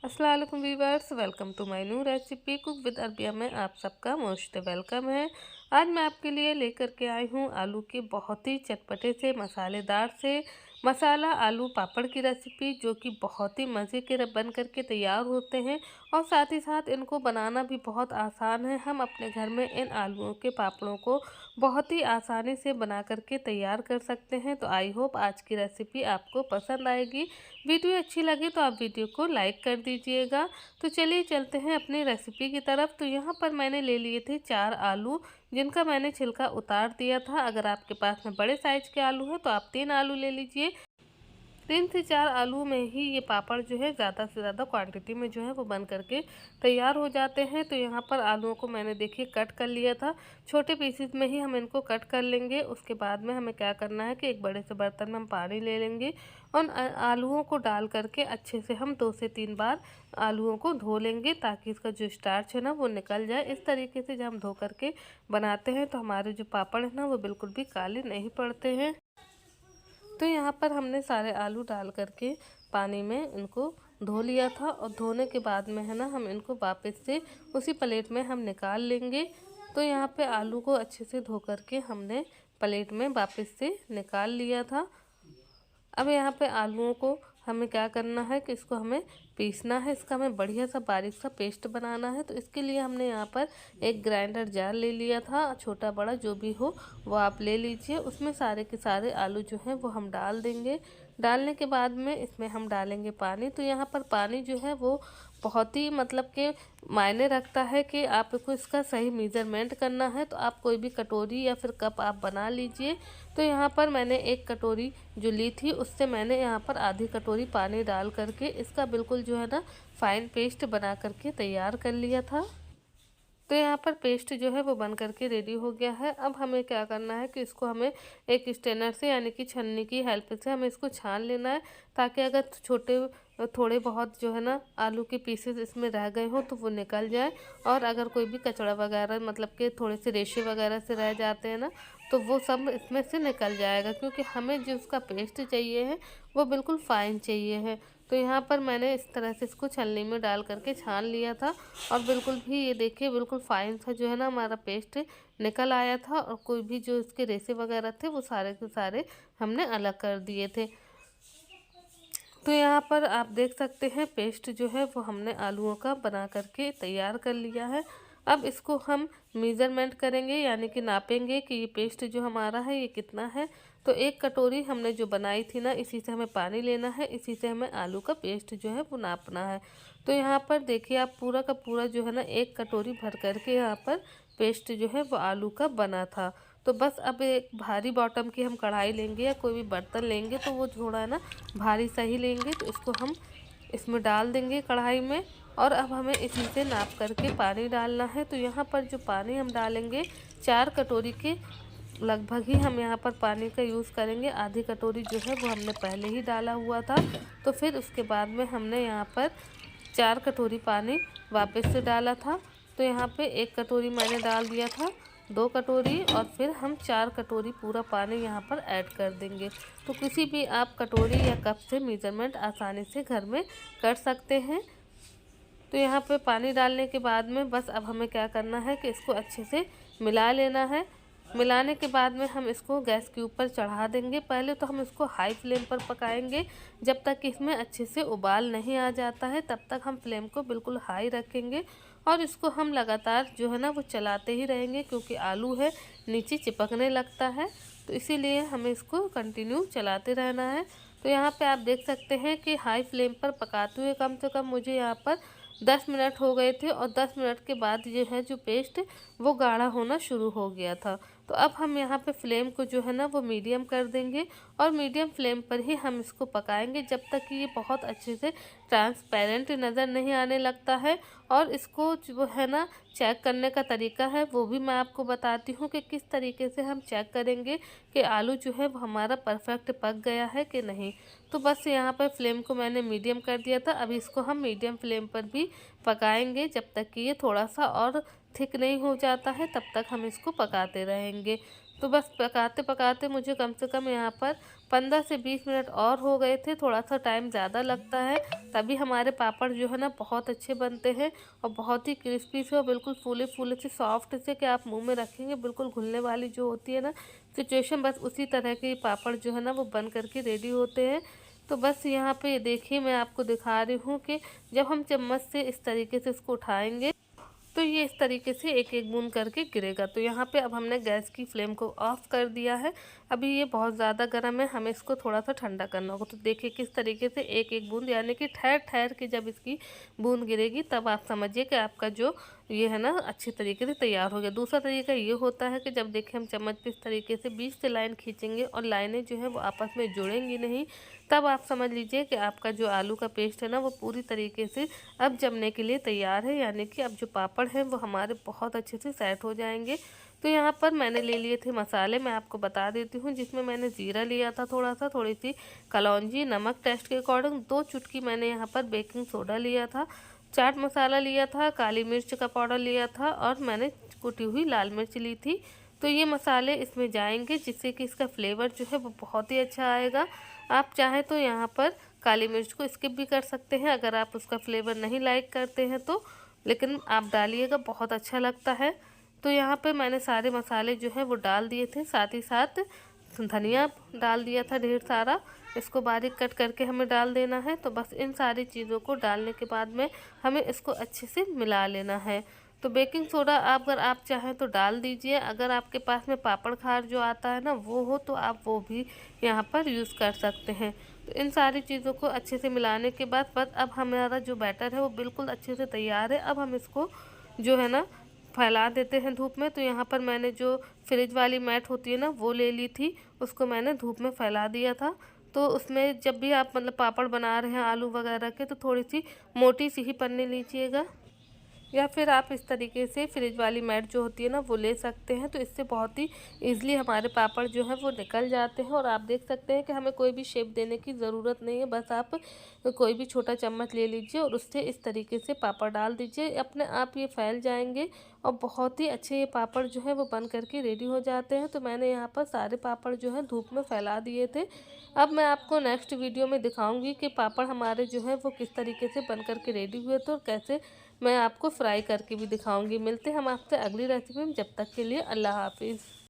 अस्सलाम वालेकुम viewers, welcome to my new recipe cook with Arabia में आप सबका मोस्ट वेलकम है। आज मैं आपके लिए लेकर के आई हूँ आलू के बहुत ही चटपटे से मसालेदार से मसाला आलू पापड़ की रेसिपी, जो कि बहुत ही मज़े के बन करके तैयार होते हैं और साथ ही साथ इनको बनाना भी बहुत आसान है। हम अपने घर में इन आलूओं के पापड़ों को बहुत ही आसानी से बना करके तैयार कर सकते हैं। तो आई होप आज की रेसिपी आपको पसंद आएगी। वीडियो अच्छी लगे तो आप वीडियो को लाइक कर दीजिएगा। तो चलिए चलते हैं अपनी रेसिपी की तरफ। तो यहाँ पर मैंने ले लिए थे 4 आलू, जिनका मैंने छिलका उतार दिया था। अगर आपके पास में बड़े साइज़ के आलू हैं तो आप 3 आलू ले लीजिए। 3 से 4 आलू में ही ये पापड़ जो है ज़्यादा से ज़्यादा क्वांटिटी में जो है वो बन करके तैयार हो जाते हैं। तो यहाँ पर आलूओं को मैंने देखिए कट कर लिया था। छोटे पीसेस में ही हम इनको कट कर लेंगे। उसके बाद में हमें क्या करना है कि एक बड़े से बर्तन में हम पानी ले लेंगे और आलूओं को डाल करके अच्छे से हम 2 से 3 बार आलूओं को धो लेंगे, ताकि इसका जो स्टार्च है ना वो निकल जाए। इस तरीके से जब हम धो करके बनाते हैं तो हमारे जो पापड़ है ना वो बिल्कुल भी काले नहीं पड़ते हैं। तो यहाँ पर हमने सारे आलू डाल करके पानी में इनको धो लिया था और धोने के बाद में है ना हम इनको वापस से उसी प्लेट में हम निकाल लेंगे। तो यहाँ पे आलू को अच्छे से धो करके हमने प्लेट में वापस से निकाल लिया था। अब यहाँ पे आलूओं को हमें क्या करना है कि इसको हमें पीसना है। इसका हमें बढ़िया सा बारीक सा पेस्ट बनाना है। तो इसके लिए हमने यहाँ पर एक ग्राइंडर जार ले लिया था, छोटा बड़ा जो भी हो वो आप ले लीजिए। उसमें सारे के सारे आलू जो हैं वो हम डाल देंगे। डालने के बाद में इसमें हम डालेंगे पानी। तो यहाँ पर पानी जो है वो बहुत ही मतलब के मायने रखता है कि आपको इसका सही मेज़रमेंट करना है। तो आप कोई भी कटोरी या फिर कप आप बना लीजिए। तो यहाँ पर मैंने एक कटोरी जो ली थी उससे मैंने यहाँ पर आधी कटोरी पानी डाल करके इसका बिल्कुल जो है ना फाइन पेस्ट बना करके तैयार कर लिया था। तो यहाँ पर पेस्ट जो है वो बन करके रेडी हो गया है। अब हमें क्या करना है कि इसको हमें एक स्ट्रेनर से यानी कि छन्नी की हेल्प से हमें इसको छान लेना है, ताकि अगर छोटे थोड़े बहुत जो है ना आलू के पीसेस इसमें रह गए हों तो वो निकल जाए। और अगर कोई भी कचड़ा वगैरह मतलब कि थोड़े से रेशे वगैरह से रह जाते हैं ना, तो वो सब इसमें से निकल जाएगा, क्योंकि हमें जो उसका पेस्ट चाहिए है वो बिल्कुल फाइन चाहिए है। तो यहाँ पर मैंने इस तरह से इसको छलनी में डाल करके छान लिया था और बिल्कुल भी ये देखिए बिल्कुल फाइन सा जो है ना हमारा पेस्ट निकल आया था। और कोई भी जो इसके रेसे वगैरह थे वो सारे के सारे हमने अलग कर दिए थे। तो यहाँ पर आप देख सकते हैं पेस्ट जो है वो हमने आलूओं का बना करके तैयार कर लिया है। अब इसको हम मेज़रमेंट करेंगे, यानी कि नापेंगे कि ये पेस्ट जो हमारा है ये कितना है। तो एक कटोरी हमने जो बनाई थी ना, इसी से हमें पानी लेना है, इसी से हमें आलू का पेस्ट जो है वो नापना है। तो यहाँ पर देखिए आप पूरा का पूरा जो है ना एक कटोरी भर करके यहाँ पर पेस्ट जो है वो आलू का बना था। तो बस अब एक भारी बॉटम की हम कढ़ाई लेंगे या कोई भी बर्तन लेंगे, तो वो थोड़ा है ना भारी सही लेंगे। तो इसको हम इसमें डाल देंगे कढ़ाई में और अब हमें इसी से नाप करके पानी डालना है। तो यहाँ पर जो पानी हम डालेंगे 4 कटोरी के लगभग ही हम यहाँ पर पानी का यूज़ करेंगे। आधी कटोरी जो है वो हमने पहले ही डाला हुआ था। तो फिर उसके बाद में हमने यहाँ पर 4 कटोरी पानी वापस से डाला था। तो यहाँ पे 1 कटोरी मैंने डाल दिया था, 2 कटोरी, और फिर हम 4 कटोरी पूरा पानी यहाँ पर ऐड कर देंगे। तो किसी भी आप कटोरी या कप से मेज़रमेंट आसानी से घर में कर सकते हैं। तो यहाँ पे पानी डालने के बाद में बस अब हमें क्या करना है कि इसको अच्छे से मिला लेना है। मिलाने के बाद में हम इसको गैस के ऊपर चढ़ा देंगे। पहले तो हम इसको हाई फ्लेम पर पकाएंगे, जब तक कि इसमें अच्छे से उबाल नहीं आ जाता है तब तक हम फ्लेम को बिल्कुल हाई रखेंगे। और इसको हम लगातार जो है ना वो चलाते ही रहेंगे, क्योंकि आलू है नीचे चिपकने लगता है। तो इसीलिए हमें इसको कंटिन्यू चलाते रहना है। तो यहाँ पे आप देख सकते हैं कि हाई फ्लेम पर पकाते हुए कम से कम मुझे यहाँ पर 10 मिनट हो गए थे और 10 मिनट के बाद ये है जो पेस्ट वो गाढ़ा होना शुरू हो गया था। तो अब हम यहाँ पे फ्लेम को जो है ना वो मीडियम कर देंगे और मीडियम फ्लेम पर ही हम इसको पकाएंगे जब तक कि ये बहुत अच्छे से ट्रांसपेरेंट नज़र नहीं आने लगता है। और इसको जो है ना चेक करने का तरीका है वो भी मैं आपको बताती हूँ कि किस तरीके से हम चेक करेंगे कि आलू जो है वो हमारा परफेक्ट पक गया है कि नहीं। तो बस यहाँ पर फ्लेम को मैंने मीडियम कर दिया था। अभी इसको हम मीडियम फ्लेम पर भी पकाएंगे जब तक कि ये थोड़ा सा और थिक नहीं हो जाता है, तब तक हम इसको पकाते रहेंगे। तो बस पकाते पकाते मुझे कम से कम यहाँ पर 15 से 20 मिनट और हो गए थे, थोड़ा सा टाइम ज़्यादा लगता है, तभी हमारे पापड़ जो है ना बहुत अच्छे बनते हैं और बहुत ही क्रिस्पी से और बिल्कुल फूले फूले से सॉफ्ट से कि आप मुंह में रखेंगे बिल्कुल घुलने वाली जो होती है ना सिचुएशन, बस उसी तरह के पापड़ जो है ना वो बन करके रेडी होते हैं। तो बस यहाँ पे देखिए मैं आपको दिखा रही हूँ कि जब हम चम्मच से इस तरीके से इसको उठाएंगे तो ये इस तरीके से एक एक बूंद करके गिरेगा। तो यहाँ पे अब हमने गैस की फ्लेम को ऑफ कर दिया है। अभी ये बहुत ज़्यादा गर्म है, हमें इसको थोड़ा सा ठंडा करना होगा। तो देखिए किस तरीके से एक एक बूंद, यानी कि ठहर ठहर के जब इसकी बूंद गिरेगी तब आप समझिए कि आपका जो ये है ना अच्छे तरीके से तैयार हो गया। दूसरा तरीका ये होता है कि जब देखिए हम चम्मच पे इस तरीके से बीच से लाइन खींचेंगे और लाइनें जो है वो आपस में जुड़ेंगी नहीं, तब आप समझ लीजिए कि आपका जो आलू का पेस्ट है ना वो पूरी तरीके से अब जमने के लिए तैयार है, यानी कि अब जो पापड़ हैं वो हमारे बहुत अच्छे से सेट हो जाएंगे। तो यहाँ पर मैंने ले लिए थे मसाले, मैं आपको बता देती हूँ, जिसमें मैंने ज़ीरा लिया था थोड़ा सा, थोड़ी सी कलौंजी, नमक टेस्ट के अकॉर्डिंग, 2 चुटकी मैंने यहाँ पर बेकिंग सोडा लिया था, चाट मसाला लिया था, काली मिर्च का पाउडर लिया था और मैंने कुटी हुई लाल मिर्च ली थी। तो ये मसाले इसमें जाएंगे जिससे कि इसका फ्लेवर जो है वो बहुत ही अच्छा आएगा। आप चाहें तो यहाँ पर काली मिर्च को स्किप भी कर सकते हैं अगर आप उसका फ्लेवर नहीं लाइक करते हैं तो, लेकिन आप डालिएगा, बहुत अच्छा लगता है। तो यहाँ पे मैंने सारे मसाले जो है वो डाल दिए थे, साथ ही साथ धनिया डाल दिया था ढेर सारा, इसको बारीक कट करके हमें डाल देना है। तो बस इन सारी चीज़ों को डालने के बाद में हमें इसको अच्छे से मिला लेना है। तो बेकिंग सोडा अगर आप चाहें तो डाल दीजिए, अगर आपके पास में पापड़ खार जो आता है ना वो हो तो आप वो भी यहाँ पर यूज़ कर सकते हैं। तो इन सारी चीज़ों को अच्छे से मिलाने के बाद बस अब हमारा जो बैटर है वो बिल्कुल अच्छे से तैयार है। अब हम इसको जो है ना फैला देते हैं धूप में। तो यहाँ पर मैंने जो फ्रिज वाली मैट होती है ना वो ले ली थी, उसको मैंने धूप में फैला दिया था। तो उसमें जब भी आप मतलब पापड़ बना रहे हैं आलू वगैरह के तो थोड़ी सी मोटी सी ही पन्नी लीजिएगा, या फिर आप इस तरीके से फ्रिज वाली मैट जो होती है ना वो ले सकते हैं। तो इससे बहुत ही ईज़िली हमारे पापड़ जो है वो निकल जाते हैं। और आप देख सकते हैं कि हमें कोई भी शेप देने की ज़रूरत नहीं है, बस आप कोई भी छोटा चम्मच ले लीजिए और उससे इस तरीके से पापड़ डाल दीजिए, अपने आप ये फैल जाएंगे और बहुत ही अच्छे ये पापड़ जो है वो बन करके रेडी हो जाते हैं। तो मैंने यहाँ पर सारे पापड़ जो है धूप में फैला दिए थे। अब मैं आपको नेक्स्ट वीडियो में दिखाऊंगी कि पापड़ हमारे जो है वो किस तरीके से बन करके रेडी हुए थे और कैसे मैं आपको फ्राई करके भी दिखाऊंगी। मिलते हैं हम आपसे अगली रेसिपी में, जब तक के लिए अल्लाह हाफिज़।